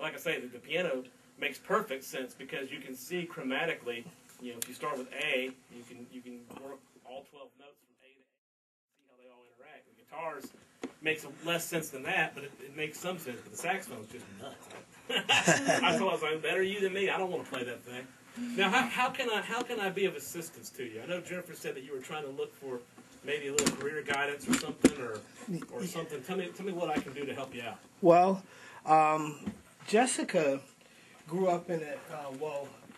like I say, the piano makes perfect sense because you can see chromatically. You know, if you start with A, you can work all 12 notes from A to A, see how they all interact. The guitars makes less sense than that, but it makes some sense. But the saxophone's just nuts. I told her, better you than me. I don't want to play that thing. Now, how can I be of assistance to you? I know Jennifer said that you were trying to look for maybe a little career guidance or something, or something. Tell me what I can do to help you out. Well, Jessica grew up in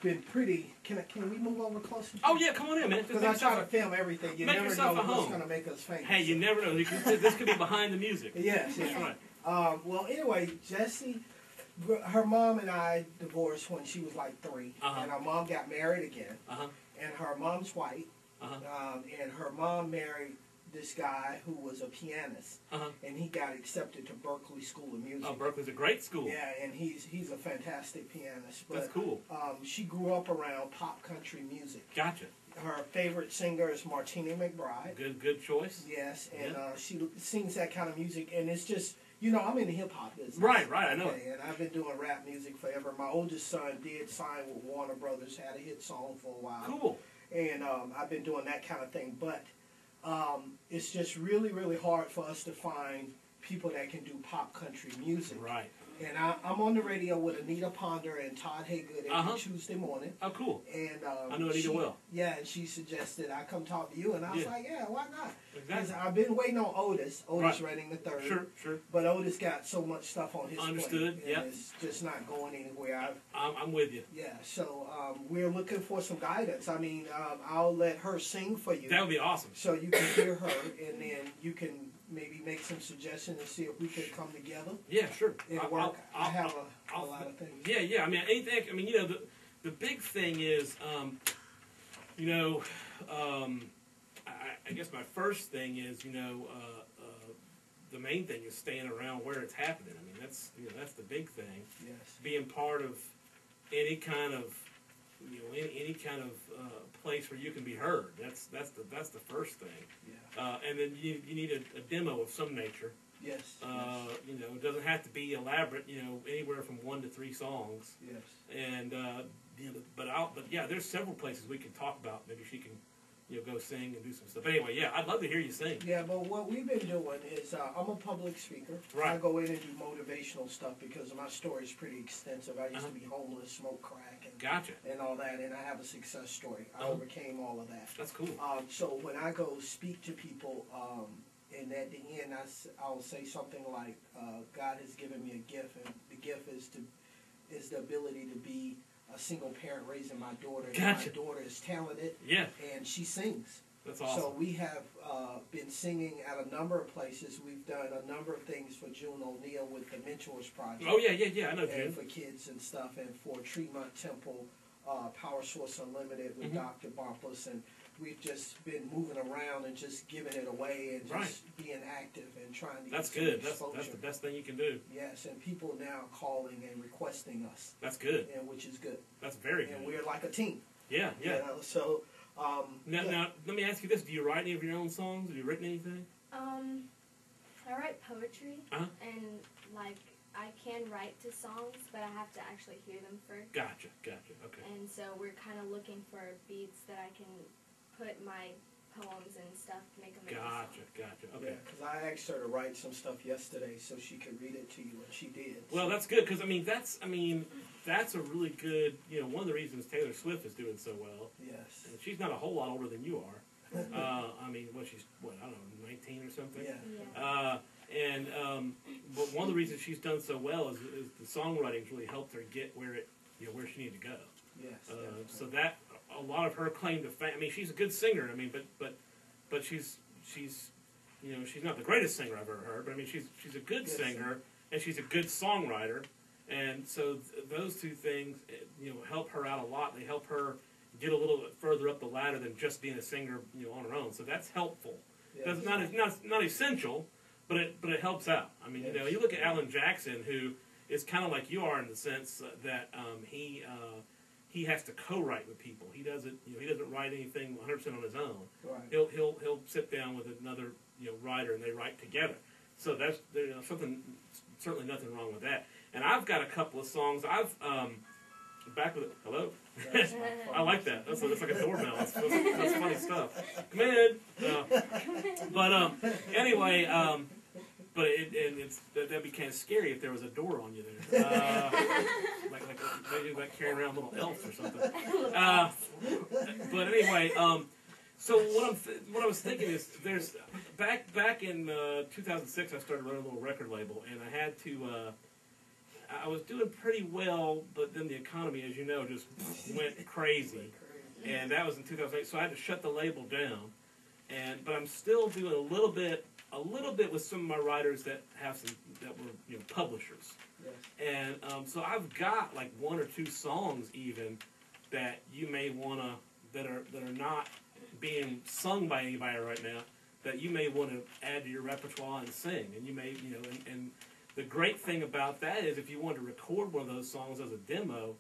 been pretty. Can we move over closer? Oh yeah, come on in, man. Because I try to film everything. You never know what's going to make us famous. Hey, you never know. This could be behind the music. Yes, that's right. Well, anyway, Jessie, her mom and I divorced when she was like 3, and our mom got married again. And her mom's white, and her mom married this guy who was a pianist, and he got accepted to Berklee School of Music. Oh, Berklee's a great school. Yeah, and he's a fantastic pianist. But, that's cool. She grew up around pop country music. Gotcha. Her favorite singer is Martina McBride. Good choice. Yes, and she sings that kind of music, and it's just, I'm in the hip-hop business. Right, I know. Okay, and I've been doing rap music forever. My oldest son did sign with Warner Brothers, had a hit song for a while. Cool. And I've been doing that kind of thing, but it's just really, really hard for us to find people that can do pop country music. Right. And I'm on the radio with Anita Ponder and Todd Haygood every Tuesday morning. Oh, cool. And I know Anita well. Yeah, and she suggested I come talk to you, and I was like, yeah, why not? Exactly. I've been waiting on Otis writing the third. Sure. But Otis got so much stuff on his Understood. plate, and it's just not going anywhere. I'm with you. Yeah, so we're looking for some guidance. I mean, I'll let her sing for you. That would be awesome. So you can hear her, and then you can maybe make some suggestions and see if we could come together. Yeah, sure. It'll work. I have a lot of things. Yeah. I mean, anything. I mean, the big thing is, I guess my first thing is, the main thing is staying around where it's happening. I mean, that's the big thing. Yes. Being part of any kind of, any kind of place where you can be heard. That's the first thing. Yeah. And then you need a demo of some nature. Yes. It doesn't have to be elaborate. Anywhere from 1 to 3 songs. Yes. And but yeah, there's several places we can talk about. Maybe she can, go sing and do some stuff. But anyway, yeah, I'd love to hear you sing. Yeah, but what we've been doing is I'm a public speaker. Right. I go in and do motivational stuff because my story is pretty extensive. I used to be homeless, smoke crack, and all that, and I have a success story. I overcame all of that. That's cool. So when I go speak to people, and at the end I'll say something like, God has given me a gift, and the gift is the ability to be a single parent raising my daughter. Gotcha. My daughter is talented, and she sings. That's awesome. So we have been singing at a number of places. We've done a number of things for June O'Neill with the Mentors Project. Oh, yeah, I know June. And for kids and stuff, and for Tremont Temple, Power Source Unlimited with Dr. Bumpus, and we've just been moving around and just giving it away and just being active and trying to That's get good. Exposure. That's the best thing you can do. Yes, and people now calling and requesting us. That's good. And which is good. That's very good. And we're like a team. Yeah. So now, let me ask you this: do you write any of your own songs? Have you written anything? I write poetry, and I can write to songs, but I have to actually hear them first. Gotcha. Okay. And so we're kind of looking for beats that I can put my poems and stuff, make them into songs. Gotcha. Okay. because I asked her to write some stuff yesterday so she could read it to you, and she did. Well, that's good because that's a really good. One of the reasons Taylor Swift is doing so well. Yes. And she's not a whole lot older than you are. She's I don't know, 19 or something. Yeah. But one of the reasons she's done so well is the songwriting's really helped her get where she needed to go. Yes. So that a lot of her claim to fame. I mean, she's a good singer. I mean, but she's not the greatest singer I've ever heard. But I mean, she's a good singer and she's a good songwriter. And so those two things, help her out a lot. They help her get a little bit further up the ladder than just being a singer, on her own. So that's helpful. Yes. That's not essential, but it helps out. I mean, you look at Alan Jackson, who is kind of like you are in the sense that he has to co-write with people. He doesn't write anything 100% on his own. Right. He'll sit down with another writer and they write together. So that's certainly nothing wrong with that. And I've got a couple of songs. I've back with it. Hello. I like that. That's like a doorbell. That's funny stuff. Come in. Anyway. But that'd be kind of scary if there was a door on you there, like carrying around little elves or something. But anyway, so what I was thinking is, there's back in 2006, I started running a little record label, and I had to. I was doing pretty well, but then the economy, as you know, just went crazy, and that was in 2008. So I had to shut the label down, but I'm still doing a little bit with some of my writers that were publishers. Yes. And so I've got like one or two songs even that you may wanna that are not being sung by anybody right now, that you may want to add to your repertoire and sing. And you may and the great thing about that is, if you want to record one of those songs as a demo,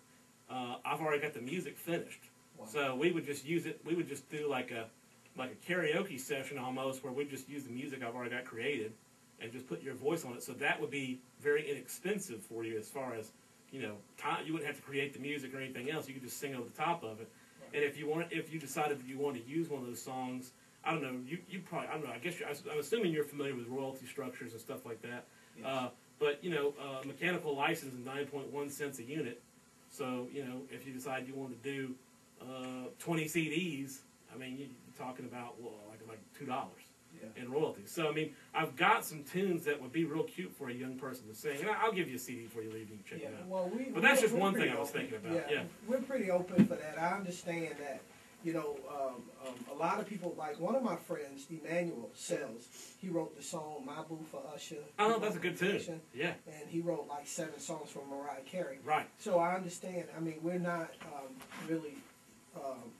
I've already got the music finished. Wow. So we would just use it. We would just do like a karaoke session almost, where we just use the music I've already got created and just put your voice on it. So that would be very inexpensive for you, as far as, time. You wouldn't have to create the music or anything else. You could just sing over the top of it. Right. And if you decided that you want to use one of those songs, I don't know, you probably, I don't know, I guess I'm assuming you're familiar with royalty structures and stuff like that. Yes. But mechanical license is 9.1 cents a unit. So, if you decide you want to do 20 CDs, I mean, you're talking about like $2 in royalties. So I mean, I've got some tunes that would be real cute for a young person to sing, and I'll give you a CD before you leave. You can check it out. Well, but that's just one thing I was thinking about. Yeah, we're pretty open for that. I understand that. A lot of people, like one of my friends, Emmanuel Sells, he wrote the song "My Boo" for Usher. Oh, that's a good tune. Yeah. And he wrote like 7 songs for Mariah Carey. Right. So I understand. I mean, we're not really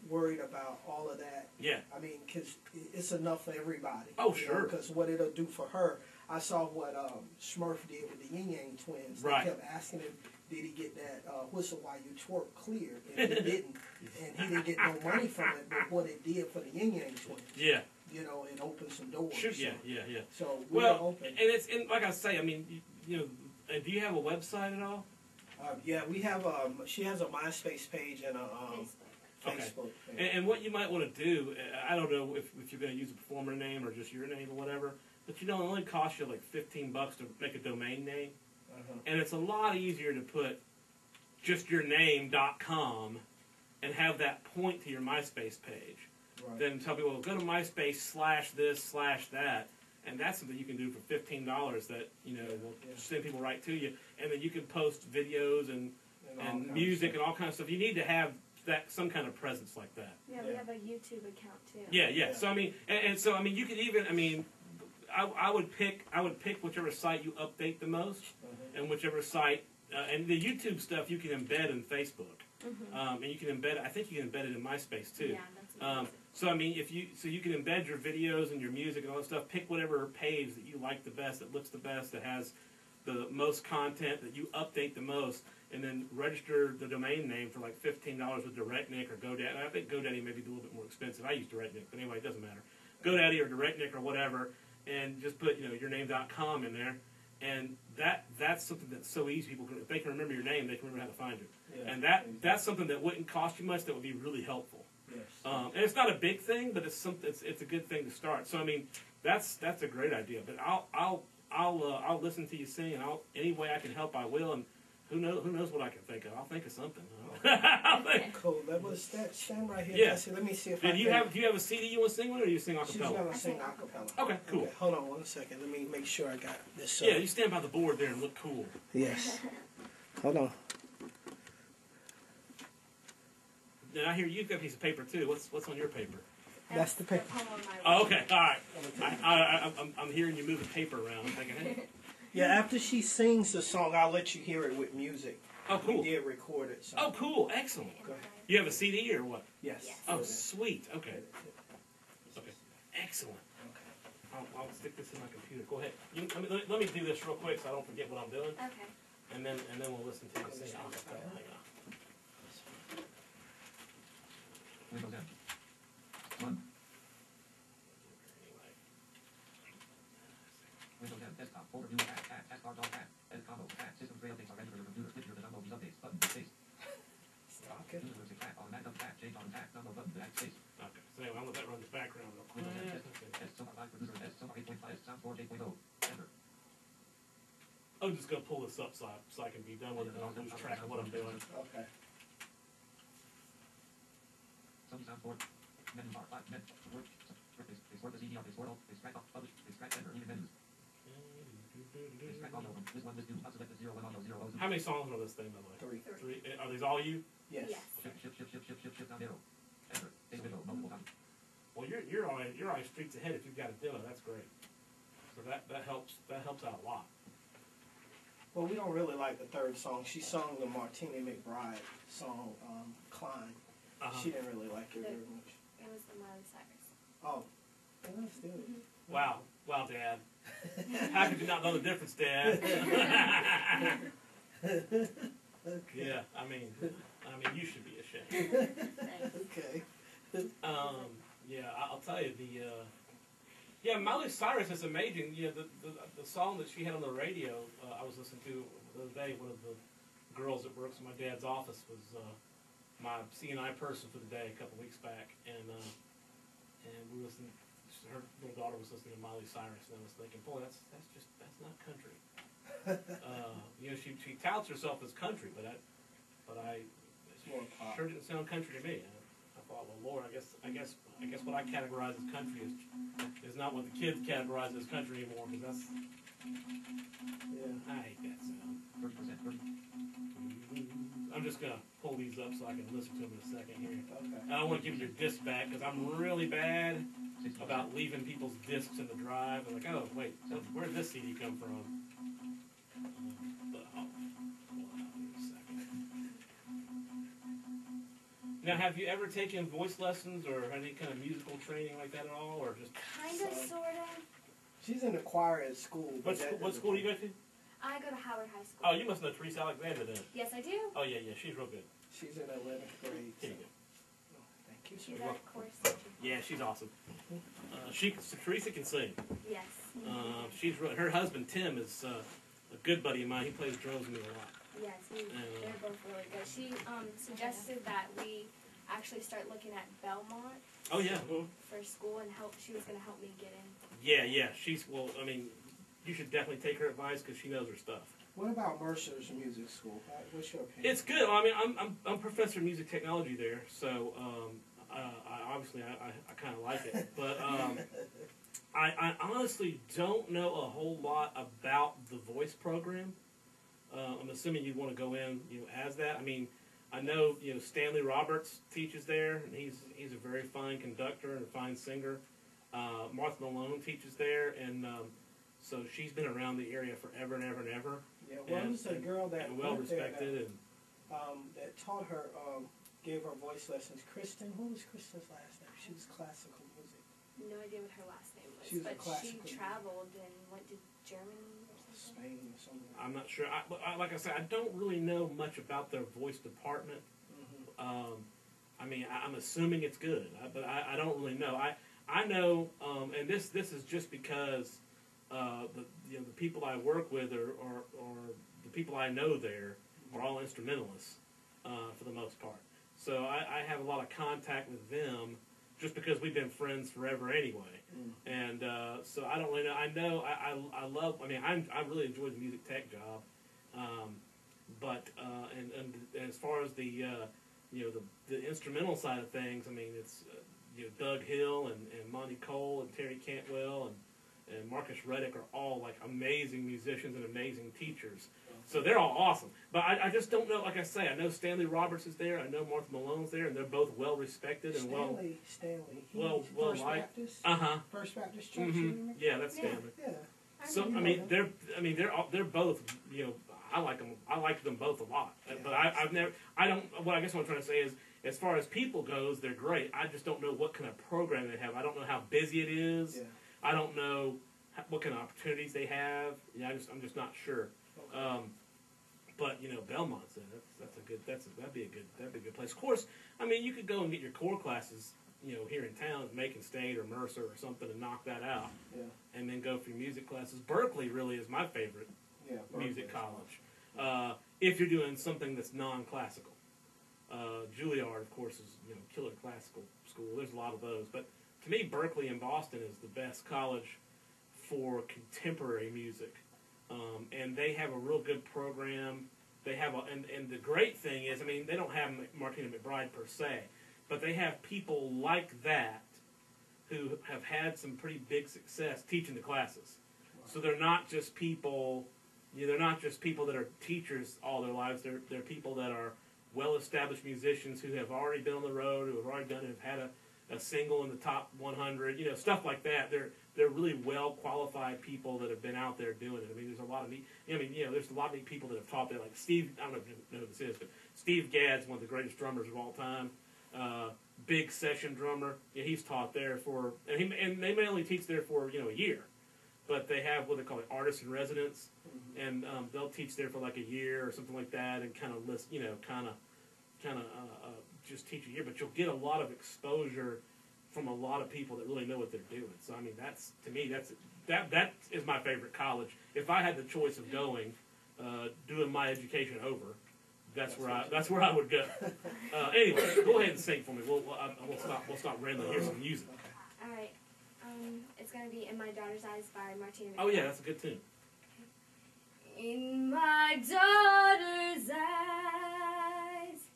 worried about all of that. Yeah. I mean, because it's enough for everybody. Oh, sure. Because what it'll do for her, I saw what Smurf did with the Yin Yang Twins. Right. They kept asking him, did he get that whistle while you twerk clear? And he didn't. And he didn't get no money from it, but what it did for the Yin Yang Twins. Yeah. It opened some doors. Sure. So, Yeah. So we're open. And like I say, I mean, do you have a website at all? Yeah, we have. She has a MySpace page and a Facebook. Okay. And what you might want to do, I don't know if you're going to use a performer name or just your name or whatever, but it only costs you like $15 to make a domain name. Uh-huh. And it's a lot easier to put just your name.com and have that point to your MySpace page, right, than tell people, well, go to MySpace/this/that. And that's something you can do for $15 that, will send people right to you. And then you can post videos and music and all kinds of stuff. You need to have some kind of presence like that. Yeah, we have a YouTube account too. Yeah. So I mean, you could even, I would pick whichever site you update the most, and whichever site, and the YouTube stuff you can embed in Facebook, and you can embed. I think you can embed it in MySpace too. Yeah, that's so I mean, you can embed your videos and your music and all that stuff. Pick whatever page that you like the best, that looks the best, that has the most content, that you update the most, and then register the domain name for like $15 with DirectNick or GoDaddy. I think GoDaddy may be a little bit more expensive. I use DirectNick, but anyway, it doesn't matter. GoDaddy or DirectNick or whatever, and just put your name.com in there, and that's something that's so easy. People if they can remember your name, they can remember how to find you. Yeah, and that's something that wouldn't cost you much. That would be really helpful. Yes. And it's not a big thing, but it's something. It's a good thing to start. So I mean, that's a great idea. But I'll listen to you sing, and any way I can help, I will. And who knows what I can think of? I'll think of something. Cool. Let's stand right here. Yeah. Let me see if do you have a CD you want to sing with, or do you sing a She's cappella? gonna sing a cappella. Okay, cool. Okay, hold on 1 second. Let me make sure I got this. Yeah, you stand by the board there and look cool. Yes. Hold on. Now I hear you've got a piece of paper too. What's on your paper? That's the paper. Oh, okay, all right. I'm hearing you moving paper around. I'm thinking, hey. Yeah, after she sings the song, I'll let you hear it with music. Oh, cool. We did record it. So. Oh, cool. Excellent. You have a CD or what? Yes. Oh, sweet. Okay. Excellent. Okay. I'll stick this in my computer. Go ahead. Let me do this real quick so I don't forget what I'm doing. Okay. And then we'll listen to you sing. One. Windows 10 desktop folder new tab taskbar dog tab edit combo tab system tray updates already. I'm just gonna pull this up so I can be done with it and I don't lose track of what I'm doing. Okay. Some sound board. Menu bar. Menu. Word. Export the CD. Export all. Extract off. Publish. Extract enter. Even menus. Extract audio. This one. This two. Select the 0 1 audio 0 0. How many songs are on this thing, by the way? 3. 3. Are these all you? Yes. Shift down arrow. Enter. Save window. Multiple times. Well, you're on streets ahead if you've got a demo. That's great. So that helps out a lot. Well, we don't really like the third song. She sung the Martina McBride song, Climb. She didn't really like it very much. It was the Miley Cyrus. Oh, well, still. Wow, Dad. How could you not know the difference, Dad? Yeah, I mean, you should be ashamed. Okay. Yeah, I'll tell you yeah, Miley Cyrus is amazing. You know, the song that she had on the radio, I was listening to the other day. One of the girls that works in my dad's office was my C&I person for the day a couple weeks back, and we listened. Her little daughter was listening to Miley Cyrus, and I was thinking, boy, that's not country. You know, she touts herself as country, but sure didn't sound country to me. I thought, well, Lord, I guess what I categorize as country is not what the kids categorize as country anymore, because that's I hate that sound. 30%. I'm just gonna pull these up so I can listen to them in a second here. Okay. And I want to give you your disc back because I'm really bad about leaving people's discs in the drive. I'm like, oh wait, where did this CD come from? But I'll pull it out in a second. Now, have you ever taken voice lessons or any kind of musical training like that at all, or just kind of, sort of? She's in the choir at school. What school do you go to? I go to Howard High School. Oh, you must know Teresa Alexander then. Yes, I do. Oh yeah, she's real good. She's in 11th grade. Here you go. Thank you. She's our course teacher. Yeah, she's awesome. Teresa can sing. Yes. Her husband Tim is a good buddy of mine. He plays drums with me a lot. Yes, they're both really good. She suggested that we actually start looking at Belmont. Oh yeah. For school and she was going to help me get in. Yeah. You should definitely take her advice because she knows her stuff. What about Mercer's music school? What's your opinion? It's good. I mean, I'm professor of music technology there, so I kind of like it. But I honestly don't know a whole lot about the voice program. I'm assuming you'd want to go in, as that. I mean, I know, Stanley Roberts teaches there, and he's a very fine conductor and a fine singer. Martha Malone teaches there, and so she's been around the area forever and ever and ever. Yeah, well, it was a girl that well respected that taught her, gave her voice lessons. Kristen, what was Kristen's last name? She was classical music. No idea what her last name was, she was but she traveled and went to Germany or something. Spain or something. I'm not sure. Like I said, I don't really know much about their voice department. Mm-hmm. I mean, I'm assuming it's good, but I don't really know. I know, and this is just because the people I work with or the people I know there are all instrumentalists for the most part. So I have a lot of contact with them just because we've been friends forever anyway. And so I don't really know. I know I love. I mean, I really enjoy the music tech job, but and as far as the instrumental side of things, I mean, it's Doug Hill and Monty Cole and Terry Cantwell and Marcus Reddick are all like amazing musicians and amazing teachers. So they're all awesome. But I just don't know, like I say, I know Stanley Roberts is there, I know Martha Malone's there, and they're both well respected and Stanley. First Baptist. First Baptist Church. Yeah, that's Stanley. Yeah. So they're both, I like them. I like them both a lot. Yeah. But I guess what I'm trying to say is, as far as people goes, they're great. I just don't know what kind of program they have. I don't know how busy it is. Yeah. I don't know what kind of opportunities they have. I'm just not sure. Okay. But Belmont's that'd be a good place. Of course, I mean you could go and get your core classes, here in town at Macon State or Mercer or something and knock that out. Yeah. And then go for your music classes. Berkeley really is my favorite music college. If you're doing something that's non-classical. Juilliard, of course, is killer classical school. There's a lot of those, but to me, Berkeley in Boston is the best college for contemporary music. and they have a real good program. They have and the great thing is, I mean, they don't have Martina McBride per se, but they have people like that who have had some pretty big success teaching the classes. So they're not just people, they're not just people that are teachers all their lives. They're people that are well-established musicians who have already been on the road, who have already done it, have had a single in the top 100, stuff like that. They're really well-qualified people that have been out there doing it. I mean, there's a lot of neat, there's a lot of neat people that have taught there, like Steve, I don't know if you know who this is, but Steve Gadd's one of the greatest drummers of all time. Big session drummer. Yeah, he's taught there for, and they may only teach there for, a year. But they have what they call it, artists in residence, and they'll teach there for like a year or something like that, and kind of list, just teach a year. But you'll get a lot of exposure from a lot of people that really know what they're doing. So I mean, that's to me, that is my favorite college. If I had the choice of going, doing my education over, that's where I would go. Anyway, go ahead and sing for me. We'll stop rambling. Here's some music. All right. It's going to be In My Daughter's Eyes by Martina McBride. Oh, yeah, that's a good tune. In my daughter's eyes,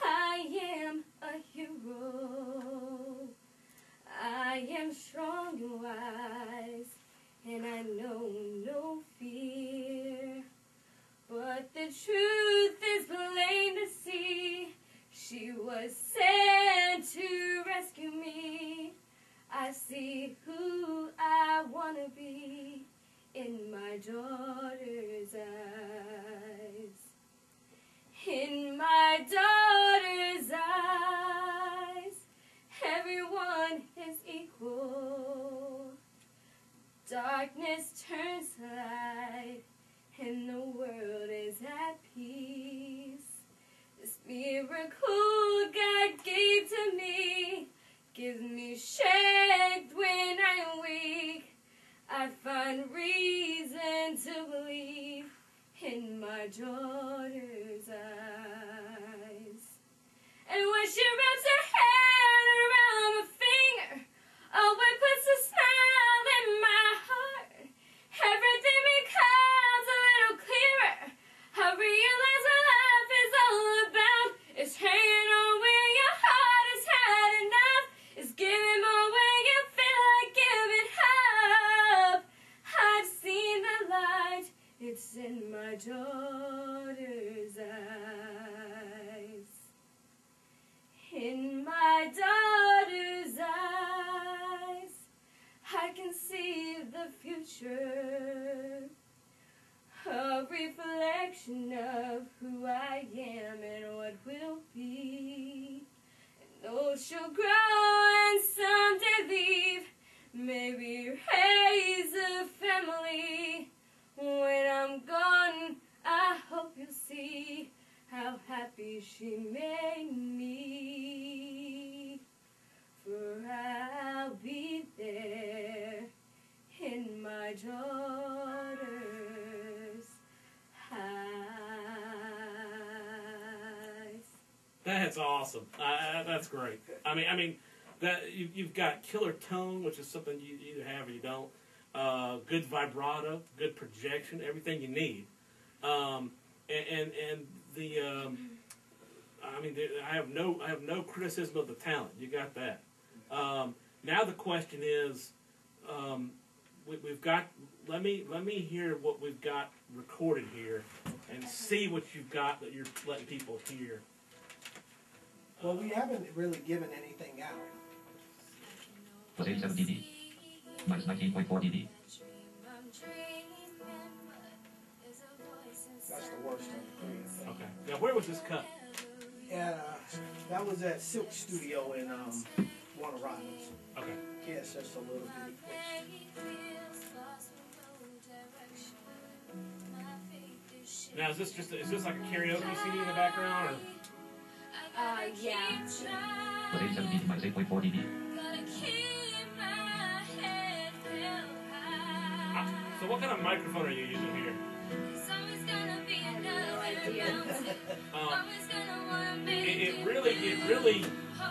I am a hero. I am strong and wise, and I know no fear. But the truth is plain to see. She was sent to rescue me. I see who I want to be in my daughter's eyes. In my daughter's eyes, everyone is equal. Darkness turns to light, and the world is at peace. This miracle God gave to me gives me strength when I'm weak. I find reason to believe in my daughter's eyes. And when she wraps her hand around my finger, oh, it puts a smile in my heart. Everything becomes a little clearer. I realize what life is all about. It's hanging on where your heart has had enough. It's giving more when you feel like giving up. I've seen the light. It's in my daughter's eyes. In my daughter's eyes, I can see the future. A reflection of who I am and what will be. And though she'll grow and someday leave, maybe raise a family. When I'm gone, I hope you'll see how happy she made me. For I'll be there in my daughter's eyes. That's awesome. That's great. I mean, that you've got killer tone, which is something you either have or you don't. Good vibrato, good projection, everything you need. I have no criticism of the talent. You got that. Now the question is, we've got. Let me hear what we've got recorded here, and see what you've got that you're letting people hear. Well, we haven't really given anything out. Was 87 dB. Minus 19.4 dB. That's the worst of it. Okay. Now, where was this cut? That was at Silk Studio in Warner Robins. Okay. Yes, just a little bitty. Now, is this like a karaoke CD in the background, or? Yeah. Was 87 dB. Minus 8.4 dB. So what kind of microphone are you using here? It really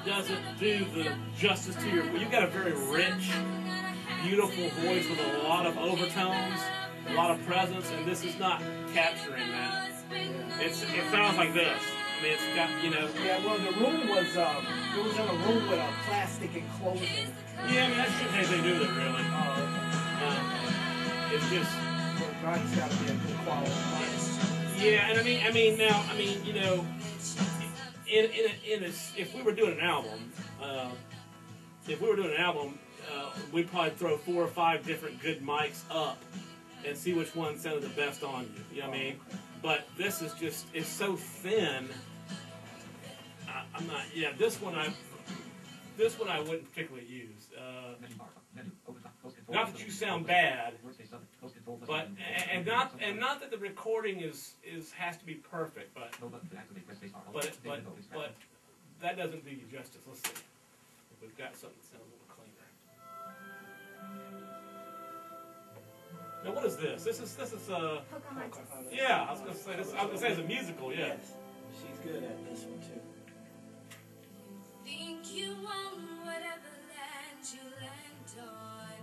doesn't do the justice to your. You've got a very rich, beautiful voice with a lot of overtones, a lot of presence, and this is not capturing that. It sounds like this. I mean, it's got, you know. Yeah, well, the room was, it was in a room with a plastic enclosure. Yeah, I mean, that shouldn't have anything to do with it, really. It's just. Well, it's got to be a good quality mic. Yeah, and I mean, you know, if we were doing an album, we'd probably throw 4 or 5 different good mics up and see which one sounded the best on you. You know what I mean? But this is just, it's so thin. I'm not. Yeah, this one I wouldn't particularly use. Not that you sound bad, but and not that the recording has to be perfect, but that doesn't do you justice. Let's see if we've got something that sounds a little cleaner. Now what is this? This is Pocahontas. yeah. I was gonna say this. I was gonna say it's a musical. Yeah. Yes. She's good at this one too. Think you own whatever land you land on.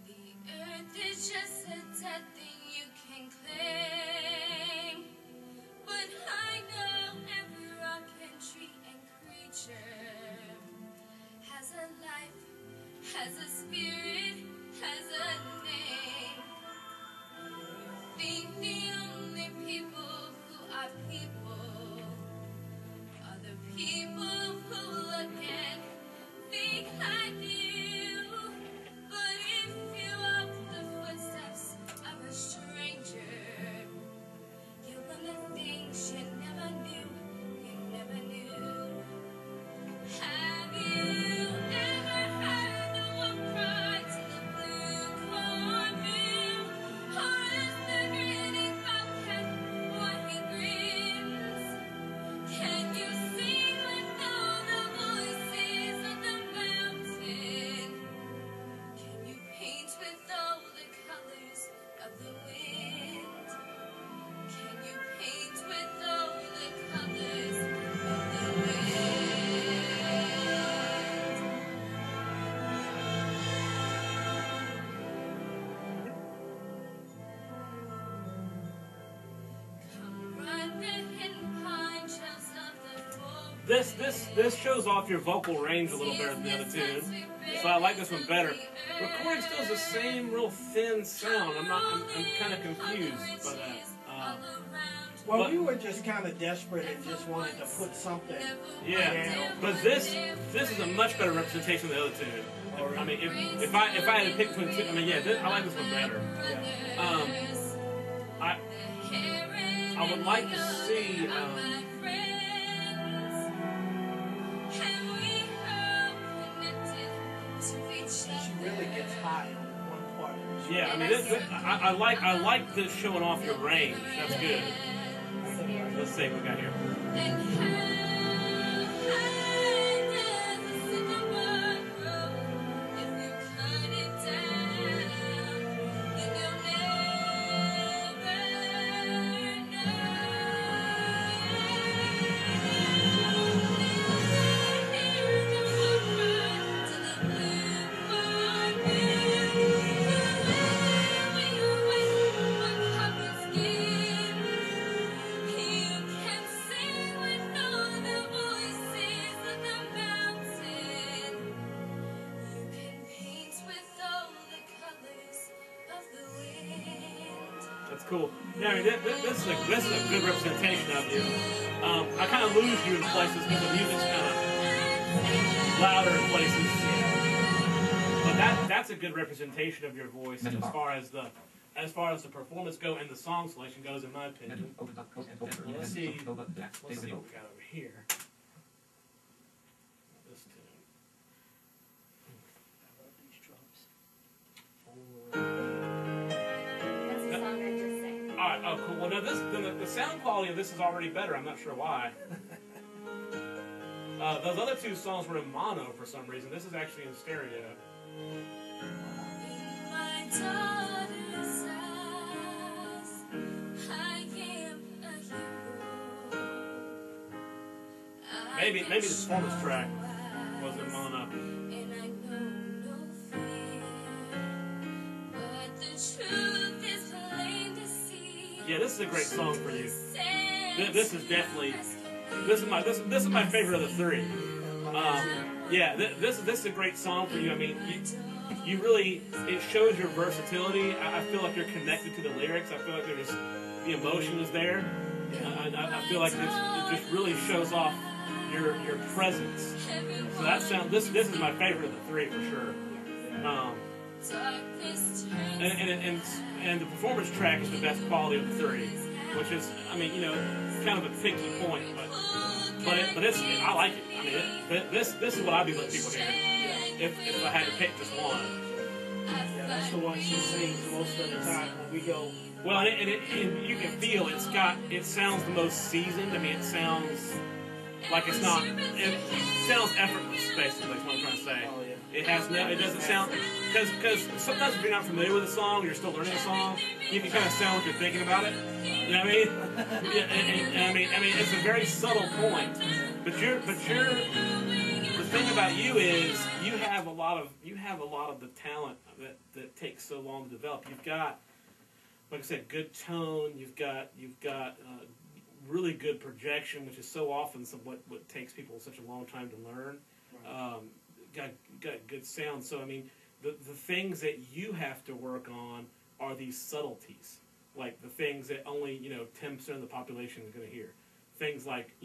The earth is just a dead thing you can claim. But I know every rock and tree and creature has a life, has a spirit, has a name. Think the only people who are people are the people who look and think like you. But if you walk the footsteps of a stranger, you'll learn the things you never knew, you never knew. Have you ever heard the wolf cry to the blue cornfield? Or is the grinning bobcat what he grins? Can you sing with all the voices of the mountain? Can you paint with all the colors of the wind? Can you paint with all the colors of the wind? Come run the hidden pine trails of the forest. This shows off your vocal range a little better than the other two, so I like this one better. Recording still has the same real thin sound. I'm kind of confused by that. Well, But- we were just kind of desperate and just wanted to put something. Yeah, but this is a much better representation of the other two. I mean, if I had to pick between the two, I mean, yeah, I like this one better. I would like to see. She really gets high on one part. Yeah, I mean, I like this showing off your range. That's good. Let's see what we got here. That's cool. Yeah, I mean, this is a good representation of you. I kind of lose you in places because the music's kind of louder in places. But that's a good representation of your voice as far as the performance go and the song selection goes, in my opinion. Let's see what we got over here. This tune. I love these drums. That's the song I just sang. All right. Oh, cool. Well, now the sound quality of this is already better. I'm not sure why. Those other two songs were in mono for some reason. This is actually in stereo. My daughter's eyes, I am a hero. Maybe the performance track was in mono. And I know no fear, but the truth Yeah, this is a great song for you. This is definitely this is my favorite of the three. Yeah, this is a great song for you. I mean, you really, it shows your versatility. I feel like you're connected to the lyrics. I feel like the emotion is there. I feel like it just really shows off your presence. So that sound this is my favorite of the three for sure. And the performance track is the best quality of the three, which is, I mean, you know, kind of a picky point, but I like it. I mean, this is what I'd be letting people hear if I had to pick just one. Yeah, that's the one she sings most of the time when we go. Well, and you can feel it sounds the most seasoned. I mean, it sounds like it sounds effortless, basically, is what I'm trying to say. Oh, yeah. It doesn't sound, because sometimes if you're not familiar with a song, you're still learning a song, you can kind of sound like you're thinking about it. You know what I mean? Yeah, and I mean, it's a very subtle point, but the thing about you is you have a lot of the talent that takes so long to develop. You've got, like I said, good tone. You've got really good projection, which is so often what takes people such a long time to learn. Right. Got good sound. So I mean, the things that you have to work on are these subtleties, like the things that only 10% of the population is going to hear. Things like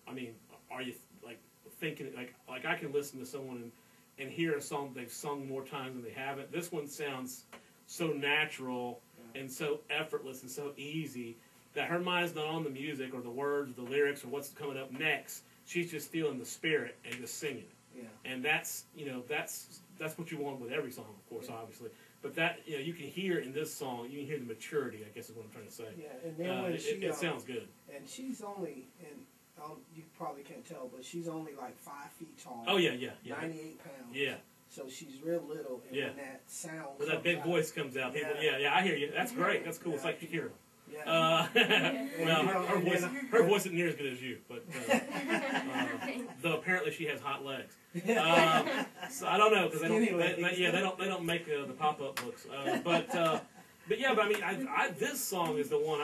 I mean, are you like thinking like I can listen to someone and hear a song they've sung more times than they haven't. This one sounds so natural and so effortless and so easy that her mind's not on the music or the words or the lyrics or what's coming up next. She's just feeling the spirit and just singing it. Yeah. And that's what you want with every song, of course, obviously. But that you can hear in this song, you can hear the maturity, I guess is what I'm trying to say. Yeah, and then when it sounds good. And she's only, you probably can't tell, but she's only like 5 feet tall. Oh yeah. 98 pounds. Yeah. So she's real little, and when that sound when that big voice comes out, people, I hear you. That's great. That's cool. It's like you hear her. Yeah. Well, her voice isn't near as good as you, but though apparently she has hot legs. So I don't know because they don't make the pop-up looks. But I mean, this song is the one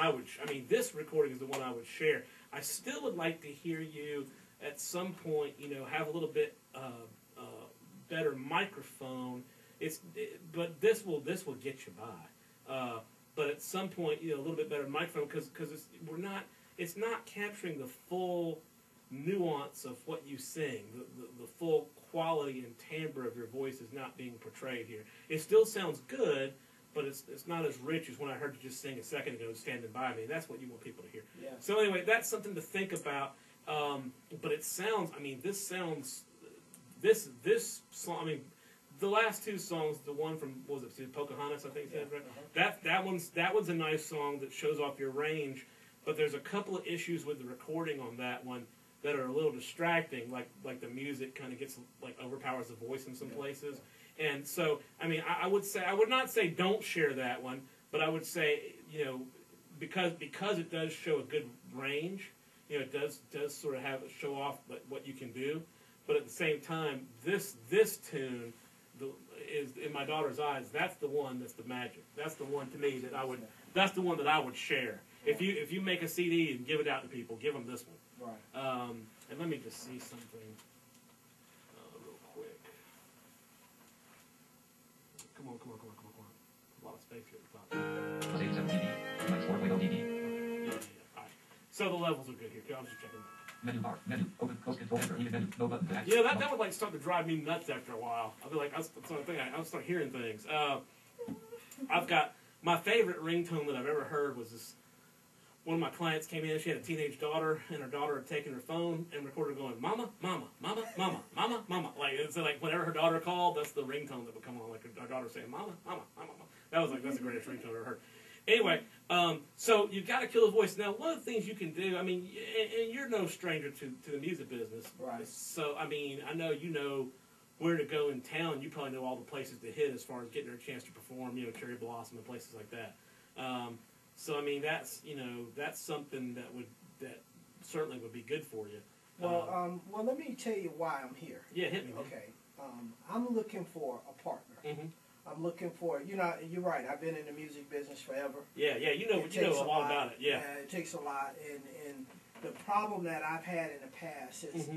this recording is the one I would share. I still would like to hear you at some point, have a little bit better microphone. But this will get you by. But at some point, a little bit better microphone because it's not capturing the full nuance of what you sing. The full quality and timbre of your voice is not being portrayed here. It still sounds good, but it's not as rich as when I heard you just sing a second ago, standing by me. That's what you want people to hear. Yeah. So anyway, that's something to think about. But it sounds. I mean, this song. I mean. The last two songs, the one from Pocahontas, I think it said, right? That one's a nice song that shows off your range, but there's a couple of issues with the recording on that one that are a little distracting, like the music kind of gets overpowers the voice in some places, and so I mean I would not say don't share that one, but I would say because it does show a good range, it does sort of show off what you can do, but at the same time this tune. Is in my daughter's eyes. That's the one. That's the magic. That's the one to me that I would. That's the one that I would share. If you make a CD and give it out to people, give them this one. Right. And let me just see something real quick. Come on. A lot of space here at the top. 4.0 dB. Yeah. All right. So the levels are good here. I was just checking. Menu bar, menu, open, close control, enter, leave menu, no button, back. Yeah, that would start to drive me nuts after a while. I'll be like, I'll start hearing things. I've got my favorite ringtone that I've ever heard was this. One of my clients came in. She had a teenage daughter, and her daughter had taken her phone and recorded going, "Mama, mama, mama, mama, mama, mama." Like whenever her daughter called, that's the ringtone that would come on. Like our daughter saying, "Mama, mama, mama, mama." That's the greatest ringtone I've ever heard. Anyway, so you've got to kill the voice. Now, one of the things you can do, I mean, and you're no stranger to the music business. Right. So, I mean, I know you know where to go in town. You probably know all the places to hit as far as getting her a chance to perform, Cherry Blossom and places like that. So, I mean, that's something that certainly would be good for you. Well, let me tell you why I'm here. Yeah, hit me. Okay. I'm looking for a partner. Mm-hmm. I'm looking for, you know, you're right. I've been in the music business forever. Yeah, you know a lot about it. Yeah, it takes a lot, and the problem that I've had in the past is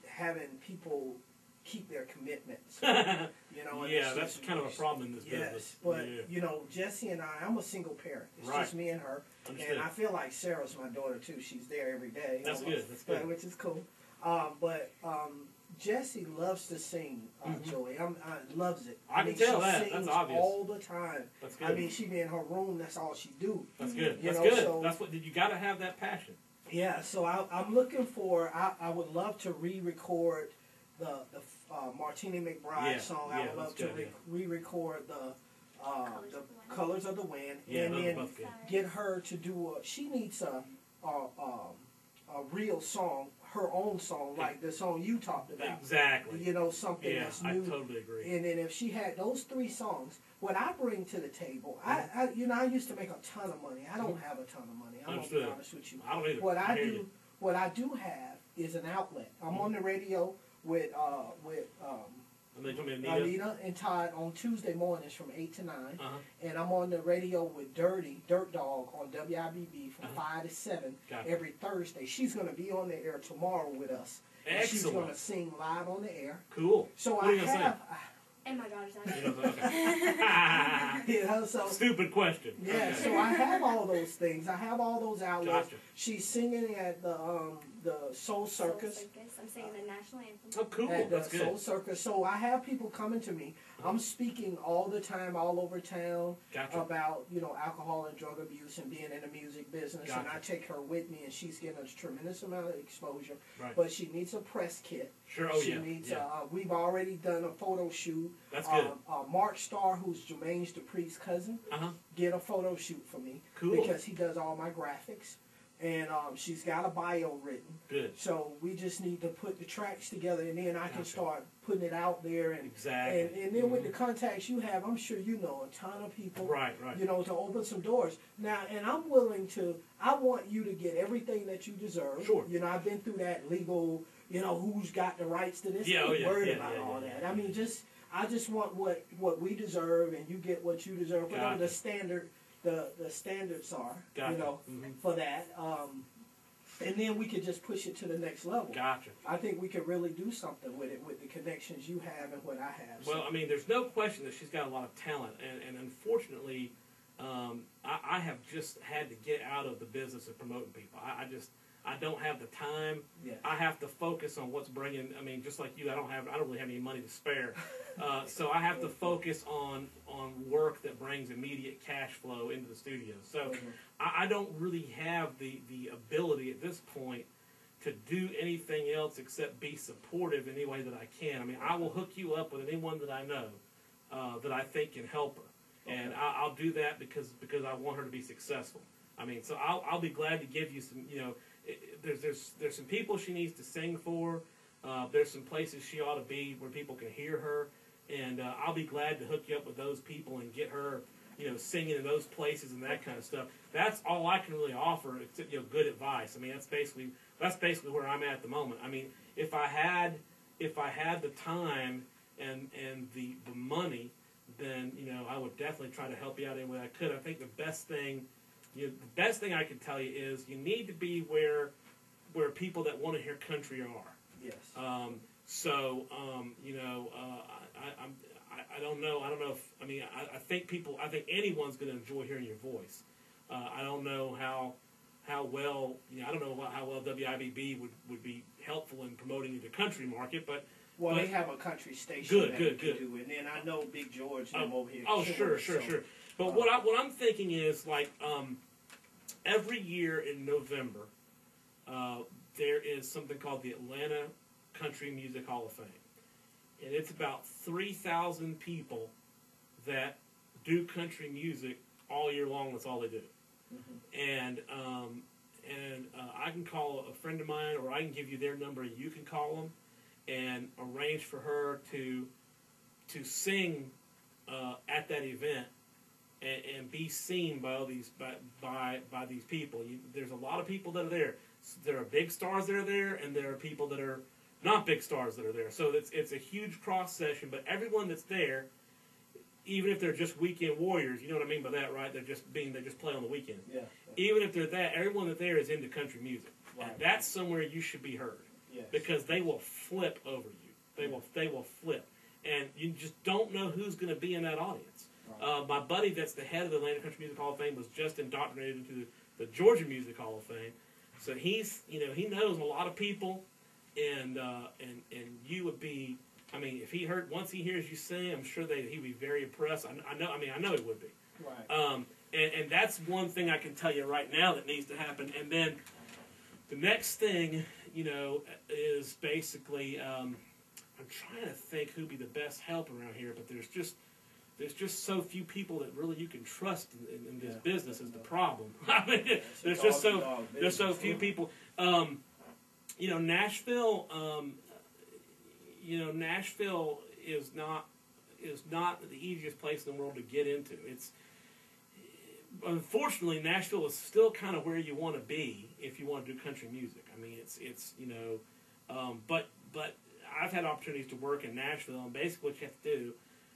having people keep their commitments. You know, yeah, that's kind of a problem in this business. Yes, but you know, Jesse and I'm a single parent. It's just me and her, and I feel like Sarah's my daughter too. She's there every day. That's good. That's good. Which is cool. But Jessie loves to sing, Joey. Loves it. I can tell that. That's obvious. All the time. That's good. I mean, she be in her room. That's all she do. That's good. You that's know, good. So, that's what you got to have that passion. Yeah. So I'm looking for. I would love to re-record the Martini McBride song. I would love to re-record the Colors of the Wind, and then get her to do. She needs a real song, her own song, like the song you talked about. Exactly. You know, something that's new. I totally agree. And then if she had those 3 songs, what I bring to the table, I used to make a ton of money. I don't have a ton of money. I'm going to be honest with you. I don't either. What I do have is an outlet. I'm on the radio with Anita and Todd on Tuesday mornings from 8 to 9. And I'm on the radio with Dirt Dog on WIBB from 5 to 7 every Thursday. She's going to be on the air tomorrow with us. Excellent. She's going to sing live on the air. Cool. So what I have... And my daughter's on it. You know, so stupid question. Yeah, okay. So I have all those things. I have all those outlets. Gotcha. She's singing at the Soul Circus. I'm singing the national anthem. Oh, cool. At That's the good. Soul Circus. So I have people coming to me. I'm speaking all the time, all over town about alcohol and drug abuse and being in the music business. And I take her with me, and she's getting a tremendous amount of exposure. Right. But she needs a press kit. Sure. She needs. We've already done a photo shoot. That's good. Mark Starr, who's Jermaine Dupri's cousin, did a photo shoot for me. Cool. Because he does all my graphics. And she's got a bio written. Good. So we just need to put the tracks together, and then I can start putting it out there. And and then with the contacts you have, I'm sure you know a ton of people. Right. To open some doors. Now, and I'm willing to. I want you to get everything that you deserve. Sure. I've been through that legal. Who's got the rights to this? Yeah. I'm worried about all that. I mean, I just want what we deserve, and you get what you deserve. Whatever the standard. The standards are, for that. And then we could just push it to the next level. Gotcha. I think we could really do something with it, with the connections you have and what I have. Well, I mean, there's no question that she's got a lot of talent. And unfortunately, I have just had to get out of the business of promoting people. I don't have the time. Yeah. I have to focus on what's bringing. I mean, just like you, I don't really have any money to spare. So I have to focus on work that brings immediate cash flow into the studio. So I don't really have the ability at this point to do anything else except be supportive in any way that I can. I mean, I will hook you up with anyone that I know that I think can help her, and I'll do that because I want her to be successful. I mean, so I'll be glad to give you some. There's some people she needs to sing for. There's some places she ought to be where people can hear her, and I'll be glad to hook you up with those people and get her, singing in those places and that kind of stuff. That's all I can really offer, except good advice. I mean, that's basically where I'm at the moment. I mean, if I had the time and the money, then I would definitely try to help you out any way I could. I think the best thing I can tell you is you need to be where people that want to hear country are. Yes. I don't know. I don't know if I think anyone's going to enjoy hearing your voice. I don't know how well I don't know how well WIBB would be helpful in promoting the country market, but. Well, they have a country station good. Do, and then I know Big George over here. Oh, sure. But what I'm thinking is every year in November, there is something called the Atlanta Country Music Hall of Fame, and it's about 3,000 people that do country music all year long. That's all they do, and I can call a friend of mine, or I can give you their number, and you can call them and arrange for her to sing at that event and be seen by all these by these people. There's a lot of people that are there. There are big stars that are there, and there are people that are not big stars that are there. So it's a huge cross section. But everyone that's there, even if they're just weekend warriors, you know what I mean by that, right? They just play on the weekends. Yeah. Even if they're that, everyone that there is into country music, Right. and that's somewhere you should be heard. Yes. Because they will flip over you. They will flip, and you just don't know who's going to be in that audience. Right. My buddy, that's the head of the Atlanta Country Music Hall of Fame, was just indoctrinated into the Georgia Music Hall of Fame. So he's, he knows a lot of people, and you would be. I mean, if once he hears you sing, I'm sure he'd be very impressed. I know he would be. Right. And that's one thing I can tell you right now that needs to happen. And then the next thing, is basically, I'm trying to think who'd be the best help around here, but there's just so few people that really you can trust in this business is the problem. I mean, there's so few people. Nashville. Nashville is not the easiest place in the world to get into. Unfortunately, Nashville is still kind of where you want to be if you want to do country music. I mean, but I've had opportunities to work in Nashville, and basically what you have to do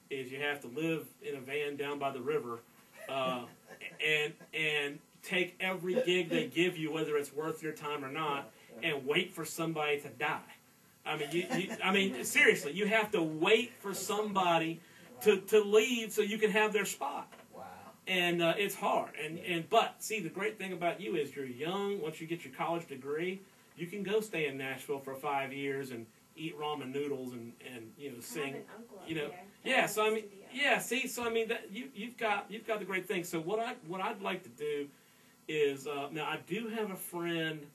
is you have to live in a van down by the river, and take every gig they give you, whether it's worth your time or not, and wait for somebody to die. I mean, seriously, you have to wait for somebody to leave so you can have their spot. Wow. And it's hard. But see, the great thing about you is you're young. Once you get your college degree, you can go stay in Nashville for 5 years and eat ramen noodles and sing. I have an uncle up there. Yeah. So I mean, yeah. See, so I mean that you've got the great thing. So what I'd like to do is now I do have a friend.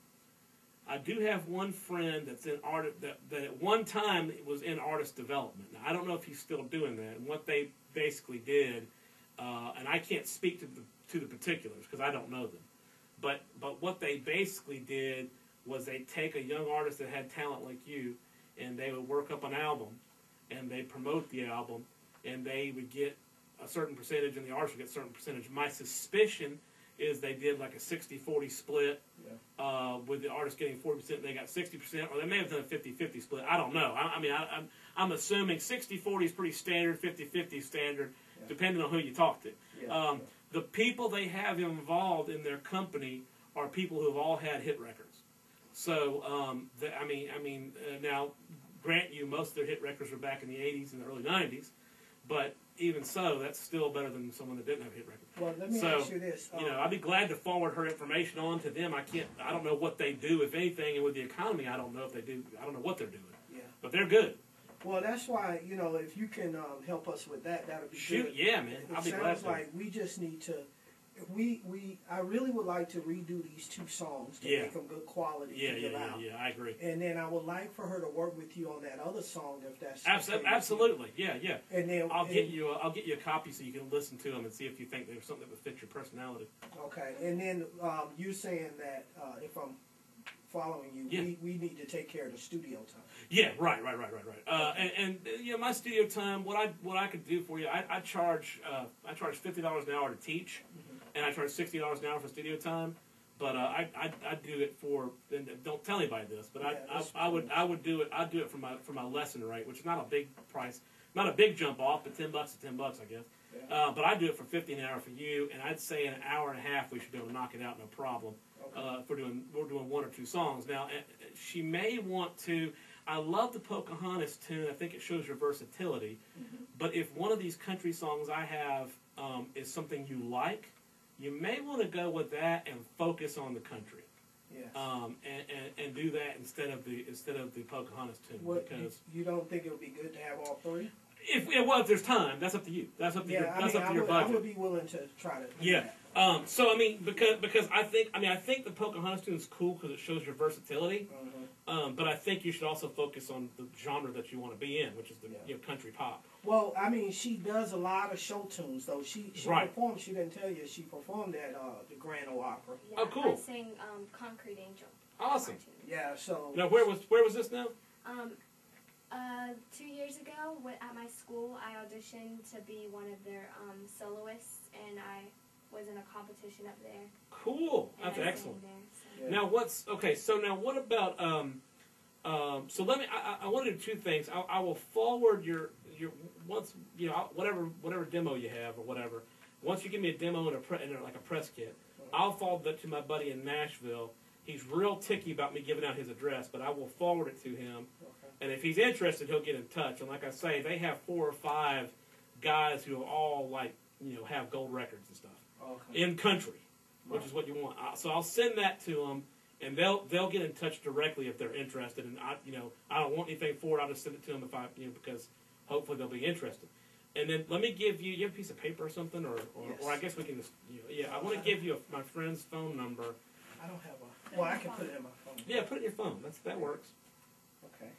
I do have one friend that's in art that at one time was in artist development. Now, I don't know if he's still doing that. And what they basically did, and I can't speak to the particulars because I don't know them, but what they basically did was they take a young artist that had talent like you, and they would work up an album, and they promote the album, and they would get a certain percentage, and the artist would get a certain percentage. My suspicion is they did like a 60-40 split, with the artist getting 40%, and they got 60%, or they may have done a 50-50 split. I don't know. I'm assuming 60-40 is pretty standard, 50-50 standard, depending on who you talk to. The people they have involved in their company are people who have all had hit records. So, now, grant you, most of their hit records were back in the 80s and the early 90s, but even so, that's still better than someone that didn't have a hit record. Well, let me ask you this. I'd be glad to forward her information on to them. I don't know what they do, if anything, and with the economy, I don't know if they do. I don't know what they're doing. Yeah. But they're good. Well, that's why, if you can help us with that would be good. Yeah, man. I'll be glad to. It sounds like we just need to. I really would like to redo these 2 songs to make them good quality to give out. Yeah, I agree. And then I would like for her to work with you on that other song if that's absolutely. Yeah. And then I'll get you a copy so you can listen to them and see if you think there's something that would fit your personality. Okay, and then you're saying that if I'm following you, we need to take care of the studio time. Yeah, right. And my studio time, what I could do for you, I charge $50 an hour to teach, and I charge $60 an hour for studio time. But I do it for, and don't tell anybody this, but I'd do it for my lesson rate, which is not a big price, not a big jump off, but $10 is $10, I guess. Yeah. But I do it for $50 an hour for you, and I'd say in an hour and a half we should be able to knock it out, no problem. Okay. We're doing 1 or 2 songs now. She may want to. I love the Pocahontas tune. I think it shows your versatility. Mm-hmm. But if one of these country songs I have is something you like, you may want to go with that and focus on the country. Yes. And do that instead of the Pocahontas tune. Because you don't think it would be good to have all 3? If there's time, that's up to you. That's up to your budget. I would be willing to try to. Yeah. So I mean, because I think the Pocahontas tune is cool because it shows your versatility. Mm-hmm. But I think you should also focus on the genre that you want to be in, which is the country pop. Well, I mean, she does a lot of show tunes, though. She performed. She didn't tell you she performed at the Grand Ole Opera. Yeah, oh, cool. I sang Concrete Angel. Awesome. Yeah. So. Now, where was this now? 2 years ago, at my school, I auditioned to be one of their soloists, and I was in a competition up there. Cool. That's excellent. There, so. Now so now what about so let me. I want to do 2 things. I will forward your once whatever demo you have or whatever. Once you give me a demo and like a press kit, I'll forward that to my buddy in Nashville. He's real ticky about me giving out his address, but I will forward it to him. Okay. And if he's interested, he'll get in touch. And like I say, they have 4 or 5 guys who are all have gold records and stuff in country, which is what you want. So I'll send that to them, and they'll get in touch directly if they're interested. And I don't want anything for it. I'll just send it to them because hopefully they'll be interested. And then let me give you. You have a piece of paper or something, or I guess we can just. I want to give you my friend's phone number. I don't have a. Well, I can put it in my phone. Yeah, put it in your phone. That works. Okay.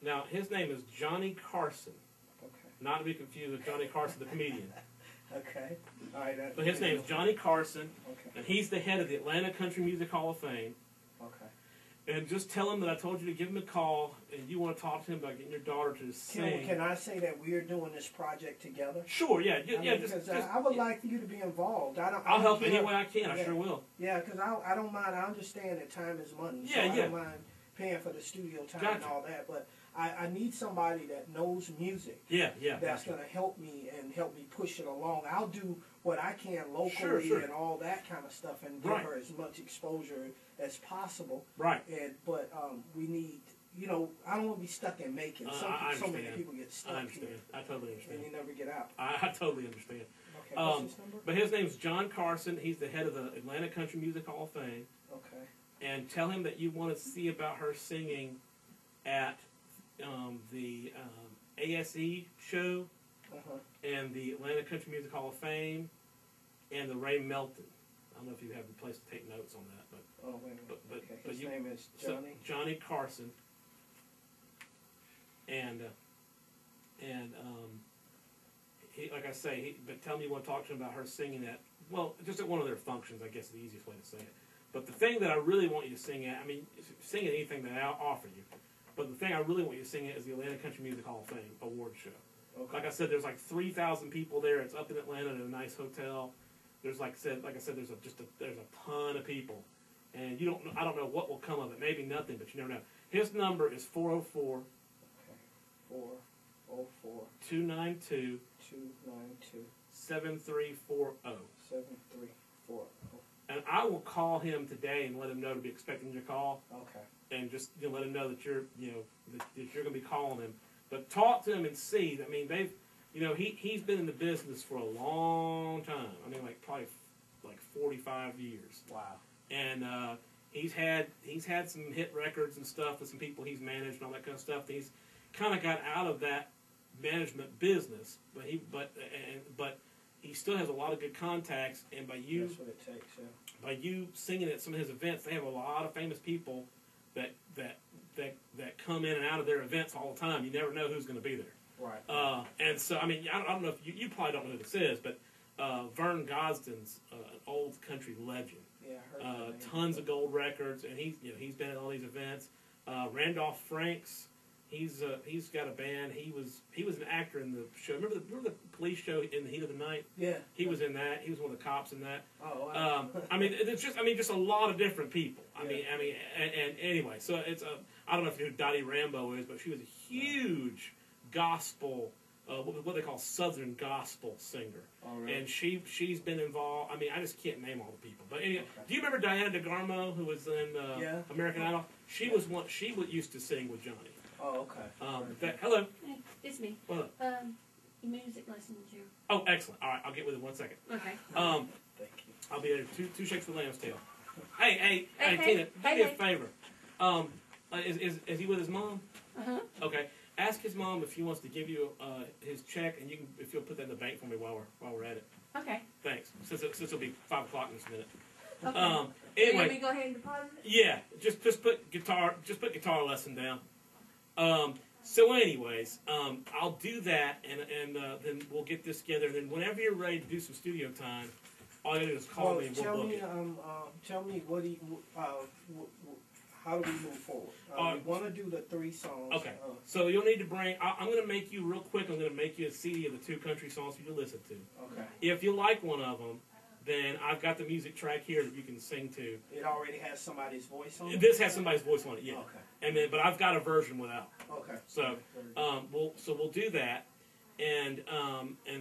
Now his name is Johnny Carson. Okay. Not to be confused with Johnny Carson, the comedian. Okay. All right. But his name is Johnny Carson, okay. And he's the head of the Atlanta Country Music Hall of Fame. Okay. And just tell him that I told you to give him a call, and you want to talk to him about getting your daughter to sing. Can I say that we're doing this project together? Sure, yeah. I would like for you to be involved. I'll help any way I can. I sure will. Yeah, because I don't mind. I understand that time is money. Yeah, so I don't mind paying for the studio time and all that. But I need somebody that knows music. Yeah. That's going to help me push it along. I'll do what I can locally and all that kind of stuff and give her as much exposure as possible. Right. But we need, I don't want to be stuck in Macon. So many people get stuck. I understand. Here, I totally understand. And you never get out. I totally understand. Okay, what's his number? But his name's John Carson. He's the head of the Atlanta Country Music Hall of Fame. Okay. And tell him that you want to see about her singing at the ASE show and the Atlanta Country Music Hall of Fame and the Ray Melton. I don't know if you have a place to take notes on that, but wait a minute. But his name is Johnny. Johnny Carson. And like I say, but tell me you want to talk to him about her singing at just at one of their functions. I guess is the easiest way to say it. But the thing that I really want you to sing at, sing at anything that I offer you. But the thing I really want you to sing at is the Atlanta Country Music Hall of Fame award show. Okay. Like I said, there's like 3,000 people there. It's up in Atlanta at a nice hotel. There's like I said, there's a ton of people, and I don't know what will come of it. Maybe nothing, but you never know. His number is 404. Okay. 404. 292. 292. 7340. 7340. And I will call him today and let him know to be expecting your call. Okay. And just let him know that you're that you're going to be calling him. But talk to him and see. He's been in the business for a long time. Probably 45 years. Wow. And he's had some hit records and stuff with some people he's managed and all that kind of stuff. He's kind of got out of that management business, but he still has a lot of good contacts. And by you, that's what it takes. Yeah. By you singing at some of his events, they have a lot of famous people that come in and out of their events all the time. You never know who's going to be there. Right. And so, I don't know if you probably don't know who this is, but Vern Gosden's an old country legend. Yeah, I heard tons of gold records, and he's been at all these events. Randolph Franks, he's got a band. He was an actor in the show. Remember the police show In the Heat of the Night? Yeah. He was in that. He was one of the cops in that. Oh, wow. It's just a lot of different people. And anyway, so it's I don't know if you know who Dottie Rambo is, but she was a huge gospel, what they call Southern gospel singer. Oh, really? And she's been involved. I just can't name all the people. But anyway, do you remember Diana DeGarmo, who was in American Idol? She used to sing with Johnny. Oh, okay. Hello. Hey, it's me. What? Music lessons here. Oh, excellent. All right, I'll get with it in 1 second. Okay. Thank you. I'll be there. Two shakes of the lamb's tail. Hey, Tina, do me a favor. Is he with his mom? Okay. Ask his mom if he wants to give you his check, and if you'll put that in the bank for me while we're at it. Okay. Thanks. Since it'll be 5 o'clock in this minute. Okay. Anyway. Can we go ahead and deposit it? Yeah. Just put guitar lesson down. So anyways, I'll do that, and then we'll get this together. And then whenever you're ready to do some studio time, all you do is call me and we'll book it. Tell me how do we move forward? We want to do the 3 songs. Okay. So you'll need to bring. I'm going to make you real quick. I'm going to make you a CD of the 2 country songs for you to listen to. Okay. If you like one of them, then I've got the music track here that you can sing to. It already has somebody's voice on it? This has somebody's voice on it, yeah. Okay. And then, but I've got a version without. Okay. So, we'll do that, and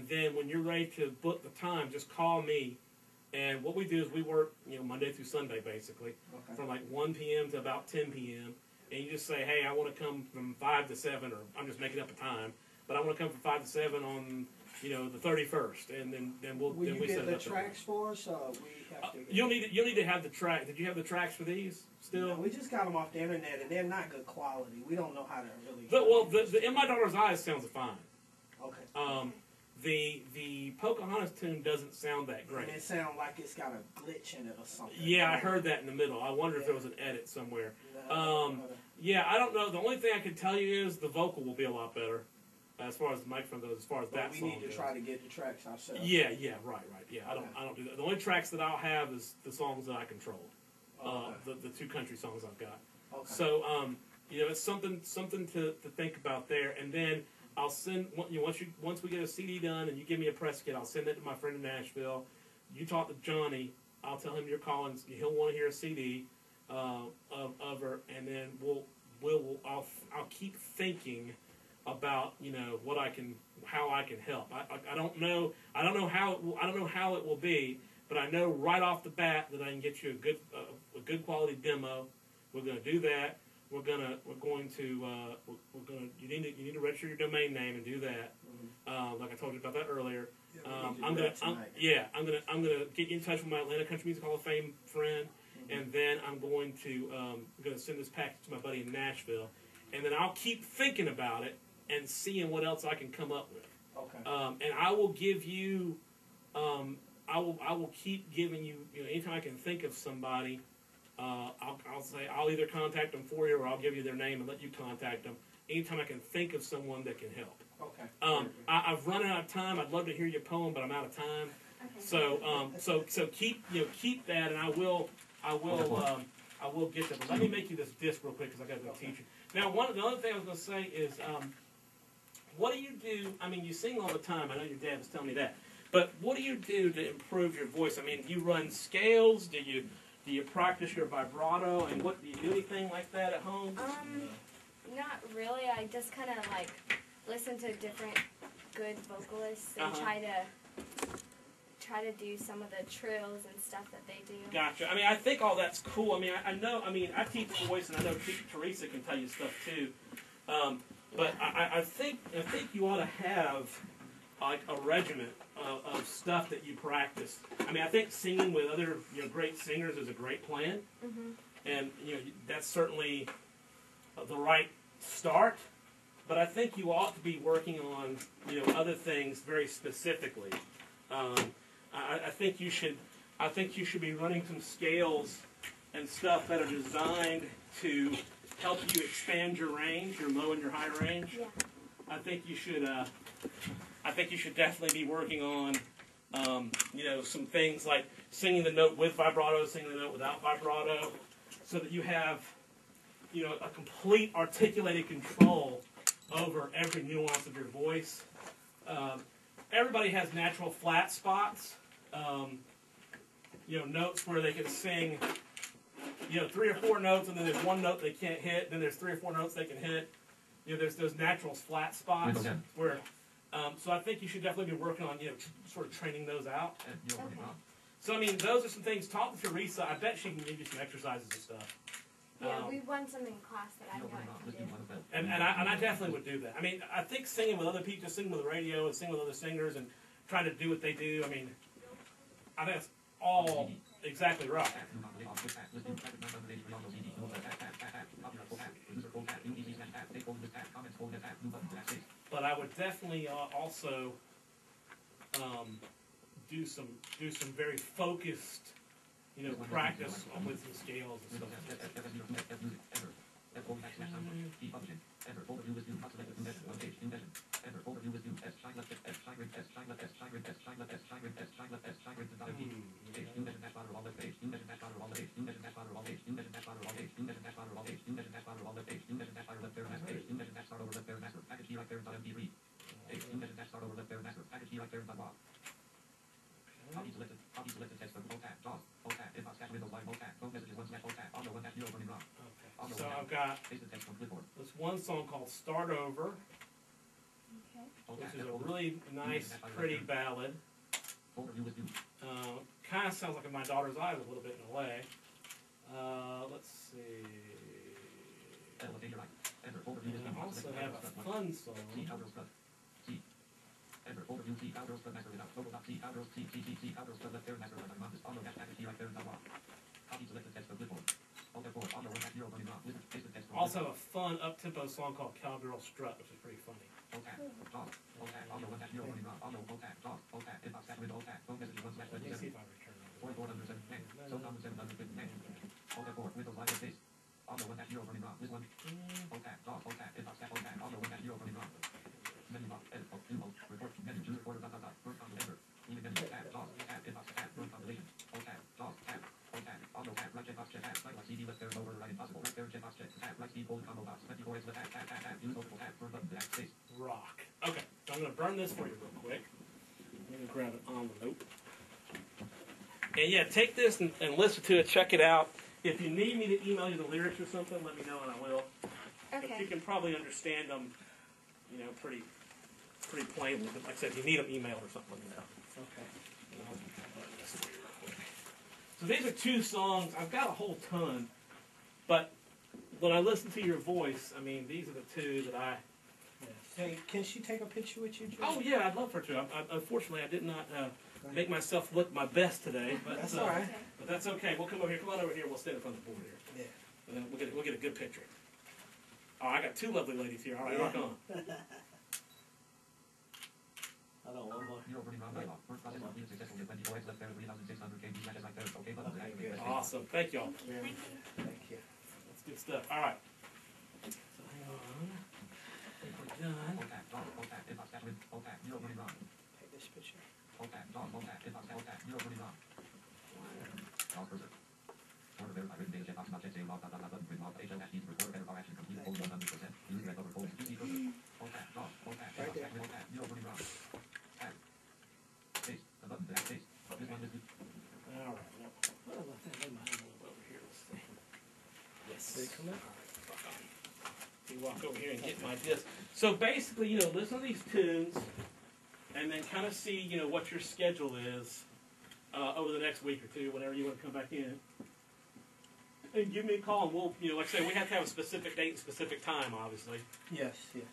then when you're ready to book the time, just call me. And what we do is we work, Monday through Sunday basically, from like 1 p.m. to about 10 p.m. And you just say, hey, I want to come from 5 to 7, or I'm just making up a time, but I want to come from 5 to 7 on, the 31st, and then Will then you we set get it the up. tracks for us? We have to. You'll need to have the track. Did you have the tracks for these still? No, we just got them off the internet, and they're not good quality. We don't know how to really. The In My Daughter's Eyes sounds fine. Okay. The Pocahontas tune doesn't sound that great. And it sounds like it's got a glitch in it or something. Yeah, I heard that in the middle. I wonder if there was an edit somewhere. Yeah, I don't know. The only thing I can tell you is the vocal will be a lot better as far as the microphone goes. As far as that song we need to goes. try to get the tracks ourselves. Yeah, right. Yeah, I don't do that. The only tracks that I'll have is the songs that I control. The 2 country songs I've got. Okay. So it's something to think about there. And then I'll send once we get a CD done and you give me a press kit, I'll send it to my friend in Nashville. You talk to Johnny. I'll tell him you're calling. He'll want to hear a CD of her, and then I'll keep thinking about how I can help. I don't know how it will be, but I know right off the bat that I can get you a good quality demo. We're going to do that. You need to register your domain name and do that. Like I told you about that earlier. I'm gonna get you in touch with my Atlanta Country Music Hall of Fame friend, and then I'm going to send this package to my buddy in Nashville, and then I'll keep thinking about it and seeing what else I can come up with. Okay. And I will give you, I will keep giving you, anytime I can think of somebody. I'll say I'll either contact them for you, or I'll give you their name and let you contact them. Anytime I can think of someone that can help. Okay. I've run out of time. I'd love to hear your poem, but I'm out of time. Okay. So keep that, and I will get that. But let me make you this disc real quick because I got to go teach you. Now, the other thing I was going to say is, what do you do? I mean, you sing all the time. I know your dad was telling me that. But what do you do to improve your voice? I mean, do you run scales? Do you practice your vibrato? And do you do anything like that at home? Not really. I just kind of listen to different good vocalists and try to do some of the trills and stuff that they do. Gotcha. I mean, I think all that's cool. I mean, I know. I mean, I teach voice, and I know Teresa can tell you stuff too. But I think you ought to have like a regiment of stuff that you practice. I mean, I think singing with other great singers is a great plan, and that's certainly the right start. But I think you ought to be working on other things very specifically. I think you should be running some scales and stuff that are designed to help you expand your range, your low and your high range. Yeah. I think you should definitely be working on some things like singing the note with vibrato, singing the note without vibrato, so that you have a complete articulated control over every nuance of your voice. Everybody has natural flat spots. Notes where they can sing, 3 or 4 notes, and then there's one note they can't hit. Then there's 3 or 4 notes they can hit. There's those natural flat spots where. So I think you should definitely be working on, sort of training those out. Okay. So I mean, those are some things. Talk to Teresa. I bet she can give you some exercises and stuff. Yeah, we won some in class that I know I can do. And I definitely would do that. I mean, I think singing with other people, just singing with the radio and singing with other singers and trying to do what they do, I mean, I think that's all exactly right. But I would definitely also do some very focused, practice with some scales and stuff. got Paste the text from clipboard. this one song called Start Over, Okay. which is a really nice, pretty ballad. Overview with view. Kind of sounds like In My Daughter's Eyes a little bit in a way. Let's see. Elevate your light. Enter. Overview with And view. I also have a fun song. C. Outdoors Club. C. Enter. Overview. C. Outdoors Club. Master without. Total dot. C. Outdoors. C. Outdoors Club. Left parent. Master. Like mom. On the dash package. C. Right parent. Dot. Copy selected text from clipboard. Alt F4. On the 1 at 0 running off. Wizard. Paste the text from Also a fun up-tempo song called Cowgirl Strut, which is pretty funny. Okay. Dog. Okay. On the 1 at 0 running off. On the okay. Dog. Okay. Inbox chat with okay. Phone message 1 slash Let me 27. see if I return that. 44 under 7. Name. So number 7 under 50. Name. Alt F4. Windows live space. On the 1 at 0 running off. This one. Okay. Dog. Okay. Inbox chat. Okay. On the 1 at 0 running off. Menu box. Edit. View mode. Report. Menu. Choose recorder. Dot. First on the enter. Even menu. Tab. Dog. Tab. Inbox. Tab. First combination. Okay. Dog. Tab. Okay. On the tab. Right checkbox. Check. Tab. Right CD. Left arrow. Over. Right. Impossible. Right arrow. Checkbox. Check. Tab. Right key. Hold combo box. 24 is the tab. Tab. Tab. Tab. Use multiple tab. First button. Back space. Rock. Okay, so I'm going to burn this for you real quick. I'm going to grab an envelope. And yeah, take this and listen to it. Check it out. If you need me to email you the lyrics or something, let me know and I will. But you Okay. can probably understand them, you know, pretty plainly. But like I said, if you need them emailed or something, let me know. Okay. And I'll burn this for you real quick. So these are 2 songs. I've got a whole ton, but when I listen to your voice, I mean, these are the 2 that I. Hey, can she take a picture with you, Joe? Oh yeah, I'd love for her to. Unfortunately, I did not make myself look my best today, but That's all right. But that's okay. We'll come over here. Come on over here. We'll stand in front of the board here, Yeah. and then we'll get a good picture. Oh, I got 2 lovely ladies here. All right, rock on. I don't want one. 0 running off. Right off. First process of being successful. 24 is left arrow. 3600 KB. Matches like third. Okay button. Okay, good. Awesome. Thank y'all. Thank you. That's good stuff. All right. So hang on. I think we're done. Okay. Dog. Okay. Inbox chat with okay. 0 running off. Take this picture. Okay. Dog. Okay. Inbox chat. Okay. 0 running off. Dog cursor. Order verify written data check box not check save log dot button print log HL dash needs recorder verify action complete hold 100%. Use red cover hold PC cursor. Okay. Dog. Okay. Right there. Okay. 0 running off. Tab. Space. The button. Back space. This one is All right. Now, what about that? Lay my envelope over here. Let's see. Yes. Did it come out? You walk over here and get my disc. So basically, you know, listen to these tunes, and then kind of see, you know, what your schedule is over the next week or 2, whenever you want to come back in, and give me a call. And we'll, you know, like I say, we have to have a specific date and specific time, obviously. Yes, yes.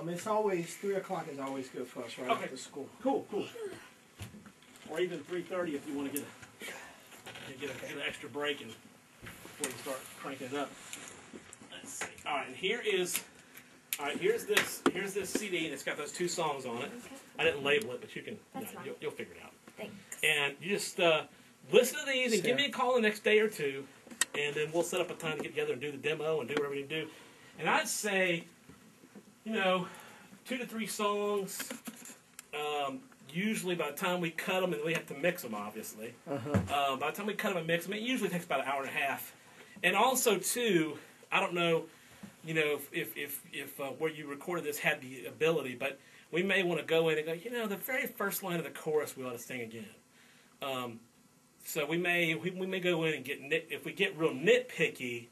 It's always 3 o'clock is always good for us right Okay. after school. Cool. Or even 3:30 if you want to get an extra break and before you start cranking it up. Let's see. All right, and here's this CD, and it's got those 2 songs on it. Okay. I didn't label it, but you can, That's fine. you'll figure it out. Thanks. And you just listen to these and give me a call the next day or 2, and then we'll set up a time to get together and do the demo and do whatever we need to do. And I'd say, you know, 2 to 3 songs. Usually by the time we cut them, and we have to mix them, obviously. By the time we cut them and mix them, it usually takes about an hour and a half. And also, too, I don't know, you know, if where you recorded this had the ability, but we may want to go in and go, you know, the very first line of the chorus we ought to sing again. So we may go in and if we get real nitpicky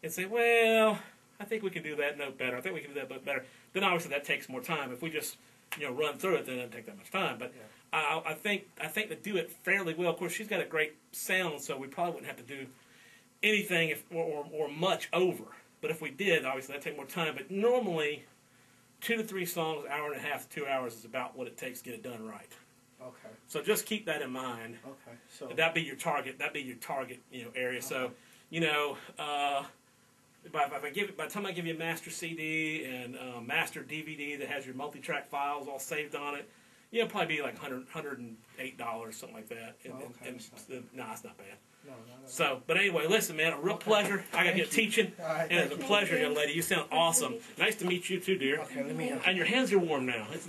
and say, well, I think we can do that note better. I think we can do that note better. Then obviously that takes more time. If we just, you know, run through it, then it doesn't take that much time. But yeah. I think to do it fairly well. Of course, she's got a great sound, so we probably wouldn't have to do anything or much over. But if we did, obviously that'd take more time. But normally, 2 to 3 songs, hour and a half, 2 hours is about what it takes to get it done right. Okay. So just keep that in mind. Okay. So That'd be your target. You know, area. Okay. So, you know, by the time I give you a master CD and master DVD that has your multi-track files all saved on it, you know, probably be like $108, something like that. No, it's not bad. No. So, but anyway, listen, man, a real pleasure. I got to get teaching, right, and it's a pleasure, young lady. You sound awesome. Nice to meet you too, dear. Okay, let me. And your hands are warm now. It's